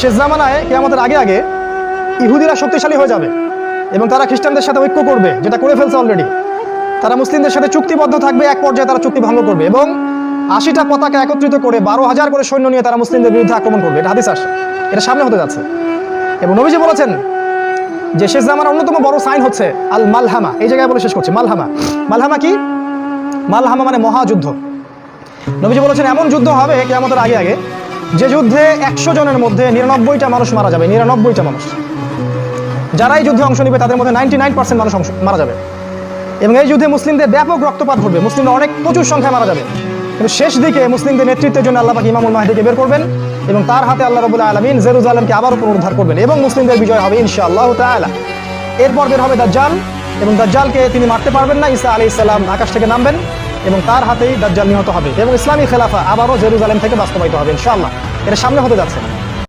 শেষ জামানায় কিয়ামতের আগে আগে ইহুদিরা শক্তিশালী হয়ে যাবে এবং তারা খ্রিস্টানদের সাথে ঐক্য করবে, যেটা করে ফেলছে অলরেডি। তারা মুসলিমদের সাথে চুক্তিবদ্ধ থাকবে, এক পর্যায়ে তারা চুক্তি ভঙ্গ করবে এবং 80টা পতাকা একত্রিত করে 12,000 করে সৈন্য নিয়ে তারা মুসলিমদের বিরুদ্ধে আক্রমণ করবে। এটা হাদিস আসে, এটা সামনে হতে যাচ্ছে। এবং নবীজি বলেছেন যে শেষ জামানার অন্যতম বড় সাইন হচ্ছে আল মালহামা। এই জায়গায় বলে শেষ করছি, মালহামা। মালহামা কি? মালহামা মানে মহাযুদ্ধ। নবীজি বলেছেন এমন যুদ্ধ হবে কিয়ামতের আগে আগে যে যুদ্ধে 100 জনের মধ্যে 99টা মানুষ মারা যাবে। 99টা মানুষ যারা এই যুদ্ধে অংশ নেবে তাদের মধ্যে 99% মানুষ মারা যাবে এবং এই যুদ্ধে মুসলিমদের ব্যাপক রক্তপাত ঘটবে, মুসলিমরা অনেক প্রচুর সংখ্যায় মারা যাবে। কিন্তু শেষ দিকে মুসলিমদের নেতৃত্বের জন্য আল্লাহ পাক ইমামুল মাহদিকে বের করবেন এবং তার হাতে আল্লাহ রাব্বুল আলামিন জেরুজালেমকে আবারও পুনরুদ্ধার করবেন এবং মুসলিমদের বিজয় হবে ইনশাআল্লাহ তাআলা। এরপর বের হবে দাজ্জাল এবং দাজ্জালকে তিনি মারতে পারবেন না। ঈসা আলাইহিস সালাম আকাশ থেকে নামবেন এবং তার হাতেই দাজ্জাল নিহত হবে এবং ইসলামী খেলাফা আবারও জেরুজালেম থেকে বাস্তবায়িত হবে ইনশাআল্লাহ। এটা সামনে হতে যাচ্ছে।